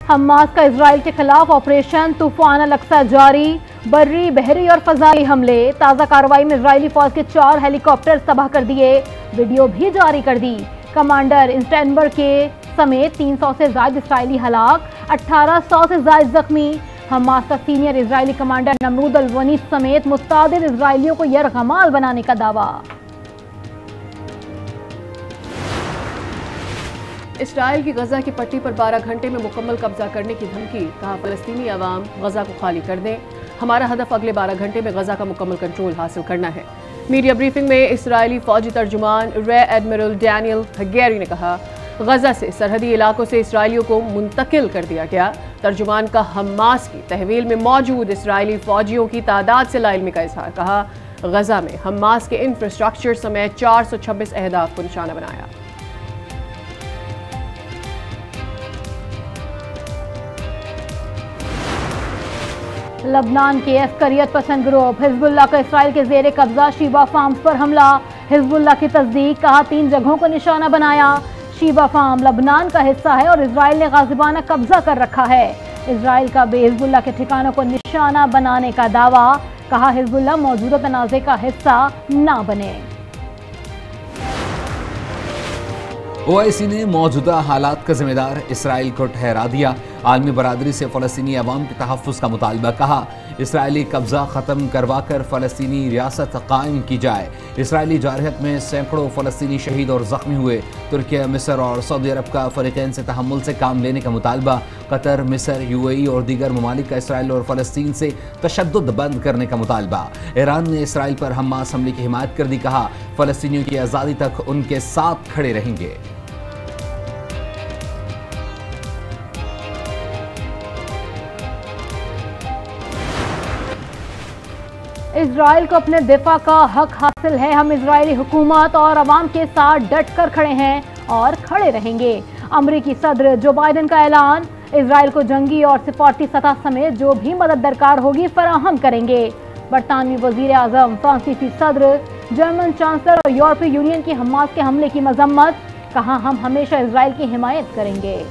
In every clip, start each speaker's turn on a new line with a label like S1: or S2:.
S1: Hamas का Israel के खिलाफ ऑपरेशन तूफान अल-अक्सा जारी, बर्री, बहरी और फजाई हमले। ताज़ा कार्रवाई में इजरायली फौज के 4 हेलीकॉप्टर तबाह कर दिए, वीडियो भी जारी कर दी। कमांडर इंस्टेनबर के समेत 300 से ज्यादा इसराइली हलाक, 1800 से ज्यादा जख्मी। हमास का सीनियर इजरायली कमांडर नमरूद अल-वनी समेत मुतादिद इजरायलियों को यरगमाल बनाने का दावा।
S2: इसराइल की गजा की पट्टी पर 12 घंटे में मुकम्मल कब्जा करने की धमकी, कहा फलस्तीनी अवाम गजा को खाली कर दें, हमारा हदफ अगले 12 घंटे में गजा का मुकम्मल कंट्रोल हासिल करना है। मीडिया ब्रीफिंग में इसराइली फौजी तर्जुमान रेयर एडमिरल डैनियल हगेरी ने कहा, गजा से सरहदी इलाकों से इसराइलियों को मुंतकिल कर दिया गया। तर्जुमान का हमास की तहवील में मौजूद इसराइली फौजियों की तादाद से लाइल्मी का इजहार, कहा गजा में हमास के इंफ्रास्ट्रक्चर समेत 426 अहदाफ को निशाना बनाया।
S1: लबनान के अस्करियत पसंद ग्रुप हिजबुल्लाह का इसराइल के जेर कब्जा शीबा फार्म्स पर हमला, हिजबुल्लाह की तस्दीक, कहा 3 जगहों को निशाना बनाया। शीबा फार्म लबनान का हिस्सा है और इसराइल ने गाजिबाना कब्जा कर रखा है। इसराइल का हिजबुल्लाह के ठिकानों को निशाना बनाने का दावा, कहा हिजबुल्लाह मौजूदा तनाज़े का हिस्सा ना बने।
S3: ओआईसी ने मौजूदा हालात का जिम्मेदार इसराइल को ठहरा दिया। आलमी बरादरी से फ़लस्तीनी अवाम के तहफ़्फ़ुज़ का मुतालबा, कहा इसराइली कब्ज़ा ख़त्म करवा कर फ़लस्तीनी रियासत कायम की जाए। इसराइली जारहत में सैकड़ों फ़लस्तीनी शहीद और ज़ख्मी हुए। तुर्किया, मिस्र और सऊदी अरब का फ़रीक़ैन से तहम्मुल से काम लेने का मुतालबा। कतर, मिस्र, यूएई और दीगर ममालिक का इसराइल और फ़लस्तीन से तशद्दुद बंद करने का मुतालबा। ईरान ने इसराइल पर हमास हमले की हिमायत कर दी, कहा फ़लस्तीनियों की आज़ादी तक उनके साथ खड़े रहेंगे।
S1: इसराइल को अपने दिफा का हक हासिल है, हम इजरायली हुकूमत और अवाम के साथ डट कर खड़े हैं और खड़े रहेंगे। अमरीकी सदर जो बाइडन का ऐलान, इसराइल को जंगी और सिफारती सतह समेत जो भी मदद दरकार होगी फराहम करेंगे। बरतानवी वजीर आजम, फ्रांसीसी सदर, जर्मन चांसलर और यूरोपीय यूनियन की हमास के हमले की मजम्मत, कहा हम हमेशा इसराइल की हिमायत करेंगे।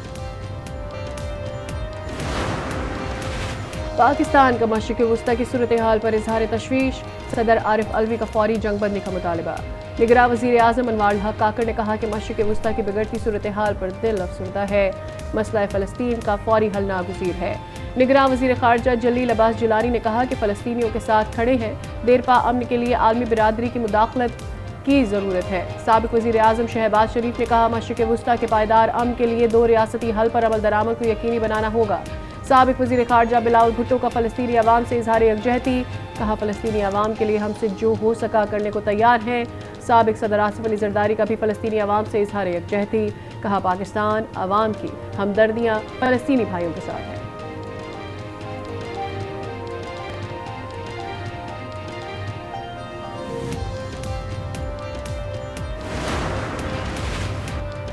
S2: पाकिस्तान का मशरिक़ वस्ता की सूरत हाल पर इजहार तशवीश, सदर आरिफ अलवी का फौरी जंग बंदी का मुतालबा। निगरान वज़ीर आज़म अनवार हक काकर ने कहा कि मशरिक़ वस्ता की बिगड़ती सूरत हाल पर दिल अफसरदा है, मसला फ़लस्तीन का फौरी हल नागुज़ीर है। निगरान वज़ीर ख़ारजा जलील अब्बास जिलानी ने कहा कि फ़लस्तीनियों के साथ खड़े हैं, देरपा अमन के लिए आलमी बिरादरी की मुदाखलत की ज़रूरत है। साबिक़ वज़ीर आज़म शहबाज शरीफ ने कहा मशरिक़ वस्ता के पायदार अमन के लिए 2 रियासती हल पर अमल दरामद को यकीनी बनाना होगा। साबिक़ वज़ीर ख़ारजा बिलावल भुट्टो का फ़लस्तीनी अवाम से इज़हार यकजहती, कहा फ़लस्तीनी अवाम के लिए हमसे जो हो सका करने को तैयार हैं। साबिक़ सदर आसिफ अली ज़रदारी का भी फ़लस्तीनी अवाम से इज़हार यकजहती, कहा पाकिस्तान अवाम की हमदर्दियाँ फ़लस्तीनी भाइयों के साथ हैं।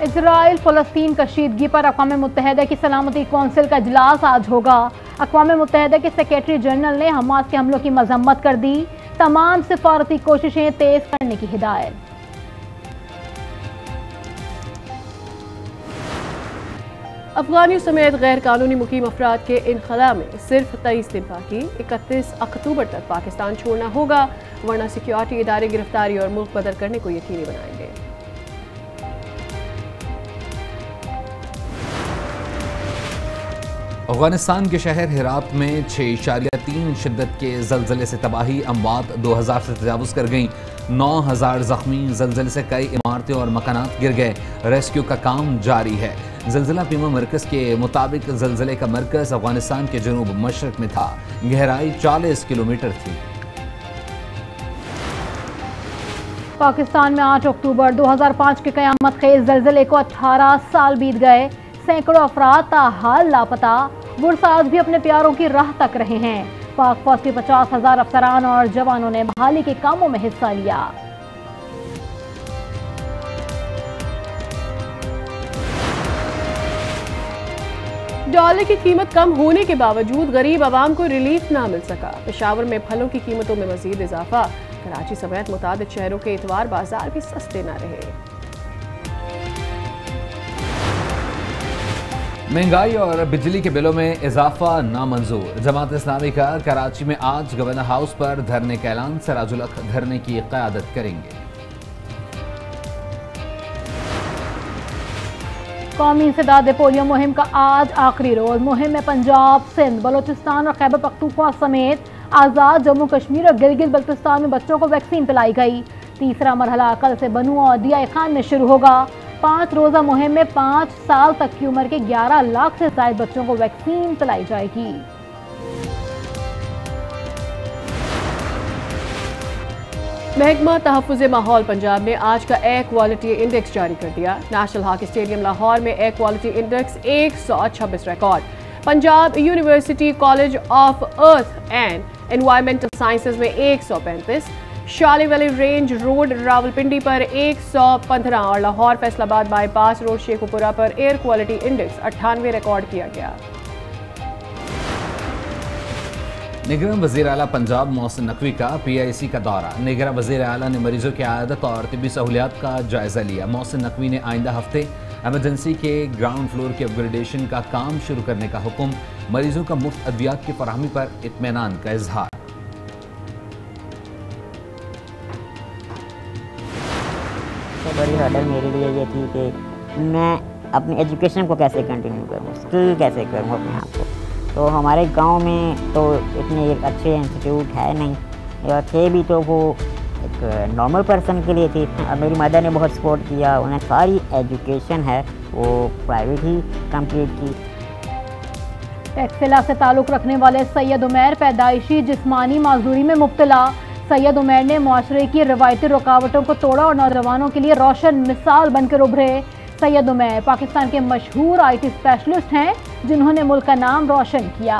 S1: इसराइल फ़लस्तीन कशीदगी पर अक़वाम मुत्तहिदा की सलामती कौंसिल का इजलास आज होगा। अक़वाम मुत्तहिदा के सेक्रेटरी जनरल ने हमास के हमलों की मजम्मत कर दी, तमाम सिफारती कोशिशें तेज करने की हिदायत।
S2: अफगानियों समेत गैर कानूनी मुकीम अफराद के इनखला में सिर्फ 23 दिन बाकी, 31 अक्टूबर तक पाकिस्तान छोड़ना होगा, वरना सिक्योरिटी इदारे गिरफ्तारी और मुल्क बदल करने को यकीनी बनाएंगे।
S3: अफगानिस्तान के शहर हेरात में 6.3 शिद्दत के जलजले से तबाही, अमवात 2000 से तजावुज़ कर गईं, 9000 जख्मी। जलजले से कई इमारतें और मकानात गिर गए, रेस्क्यू का काम जारी है। जलजिला बीमा मरकज़ के मुताबिक जलजले का मरकज़ अफगानिस्तान के जनूब मशरक में था, गहराई 40 किलोमीटर थी।
S1: पाकिस्तान में 8 अक्टूबर 2005 के क़यामत खेज़ जलजले को 18 साल बीत गए, सैकड़ों अफराद ताहाल लापता, बुर्स आज भी अपने प्यारों की राह तक रहे हैं। पाक फौज के 50,000 अफसरान और जवानों ने बहाली के कामों में हिस्सा लिया।
S2: डॉलर की कीमत कम होने के बावजूद गरीब आवाम को रिलीफ ना मिल सका। पेशावर में फलों की कीमतों में मजीद इजाफा, कराची समेत मुताबिक शहरों के इतवार बाजार भी सस्ते न रहे।
S3: महंगाई और बिजली के बिलों में इजाफा नामंजूर। जमात इस्लामी का कराची में आज गवर्नर हाउस पर धरने का ऐलान। सिराजुल हक धरने की क़यादत करेंगे।
S1: कौमी इंसदाद पोलियो मुहिम का आज आखिरी रोज। मुहिम में पंजाब, सिंध, बलोचिस्तान और खैबर पख्तूनख्वा समेत आज़ाद जम्मू कश्मीर और गिलगित बल्तिस्तान में बच्चों को वैक्सीन पिलाई गई। तीसरा मरहला कल से बनू और दिया खान में शुरू होगा। 5 रोज़ा मुहिम में 5 साल तक की उम्र के 11 लाख से ज्यादा बच्चों को वैक्सीन पिलाई जाएगी।
S2: महकमा तहफ़्फ़ुज़ माहौल पंजाब ने आज का एयर क्वालिटी इंडेक्स जारी कर दिया। नेशनल हॉकी स्टेडियम लाहौर में air quality index 126 record. Punjab university college of earth and environmental sciences में 135, शाली वैली रेंज रोड रावलपिंडी पर 115 और लाहौर फैसलाबाद बाईपास रोड शेखुपुरा पर एयर क्वालिटी इंडेक्स 98 रिकॉर्ड किया गया।
S3: निगरान वज़ीर आला पंजाब मोहसिन नकवी का PIC का दौरा। निगरान वज़ीर आला ने मरीजों की आदत और तिब्बी सहूलियात का जायजा लिया। मोहसिन नकवी ने आइंदा हफ्ते एमरजेंसी के ग्राउंड फ्लोर के अपग्रेडेशन का काम शुरू करने का हुक्म। मरीजों का मुफ्त अद्वियात की फराहमी पर इत्मीनान का इजहार।
S4: सबसे बड़ी हर्डल मेरे लिए ये थी कि मैं अपनी एजुकेशन को कैसे कंटिन्यू करूँ, स्किल कैसे करूँ अपने आप को। तो हमारे गांव में तो इतने एक अच्छे इंस्टीट्यूट है नहीं, या थे भी तो वो एक नॉर्मल पर्सन के लिए थी। अब मेरी मदर ने बहुत सपोर्ट किया, उन्हें सारी एजुकेशन है वो प्राइवेट ही कंप्लीट की।
S1: टैक्सिला से ताल्लुक़ रखने वाले सैयद उमैर पैदाइशी जिस्मानी माजूरी में मुब्तला। सैयद उमैर ने मुआशरे की रवायती रुकावटों को तोड़ा और नौजवानों के लिए रोशन मिसाल बनकर उभरे। सैयद उमैर पाकिस्तान के मशहूर IT स्पेशलिस्ट हैं जिन्होंने मुल्क का नाम रोशन किया।